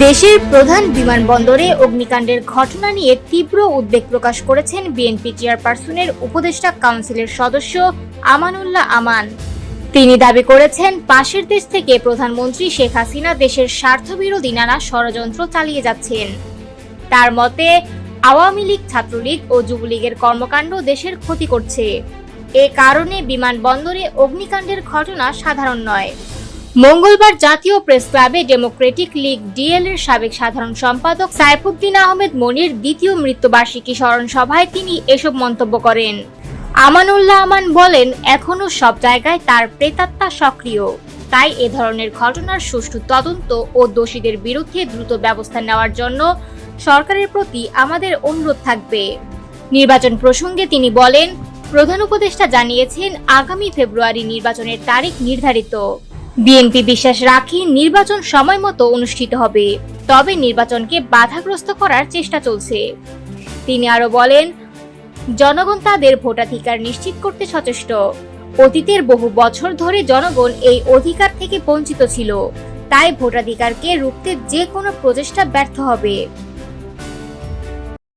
দেশের প্রধান বিমানবন্দরে অগ্নিকাণ্ডের ঘটনা নিয়ে তীব্র উদ্বেগ প্রকাশ করেছেন বিএনপি চেয়ারপারসনের উপদেষ্টা কাউন্সিলের সদস্য আমানুল্লাহ আমান। তিনি দাবি করেছেন, পাশের দেশ থেকে প্রধানমন্ত্রী শেখ হাসিনা দেশের স্বার্থবিরোধী নানা ষড়যন্ত্র চালিয়ে যাচ্ছেন। তার মতে, আওয়ামী লীগ, ছাত্রলীগ ও যুবলীগের কর্মকাণ্ড দেশের ক্ষতি করছে। এ কারণে বিমানবন্দরে অগ্নিকাণ্ডের ঘটনা সাধারণ নয়। মঙ্গলবার জাতীয় প্রেস ক্লাবে ডেমোক্রেটিক লীগ ডিএল এর সাবেক সাধারণ সম্পাদক সাইফুদ্দিন আহমেদ মনির দ্বিতীয় মৃত্যুবার্ষিকী স্মরণ সভায় তিনি এসব মন্তব্য করেন। আমানুল্লাহ আমান বলেন, এখনো সব জায়গায় তার প্রেতাত্মা সক্রিয়। তাই এ ধরনের ঘটনার সুষ্ঠু তদন্ত ও দোষীদের বিরুদ্ধে দ্রুত ব্যবস্থা নেওয়ার জন্য সরকারের প্রতি আমাদের অনুরোধ থাকবে। নির্বাচন প্রসঙ্গে তিনি বলেন, প্রধান উপদেষ্টা জানিয়েছেন, আগামী ফেব্রুয়ারি নির্বাচনের তারিখ নির্ধারিত। বিএনপি বিশ্বাস রাখে নির্বাচন সময় মতো অনুষ্ঠিত হবে, তবে নির্বাচনকে বাধাগ্রস্ত করার চেষ্টা চলছে। তিনি আরো বলেন, জনগণ তাদের ভোটাধিকার নিশ্চিত করতে সচেষ্ট। অতীতের বহু বছর ধরে জনগণ এই অধিকার থেকে বঞ্চিত ছিল, তাই ভোটাধিকারকে রুখতে যে কোনো প্রচেষ্টা ব্যর্থ হবে।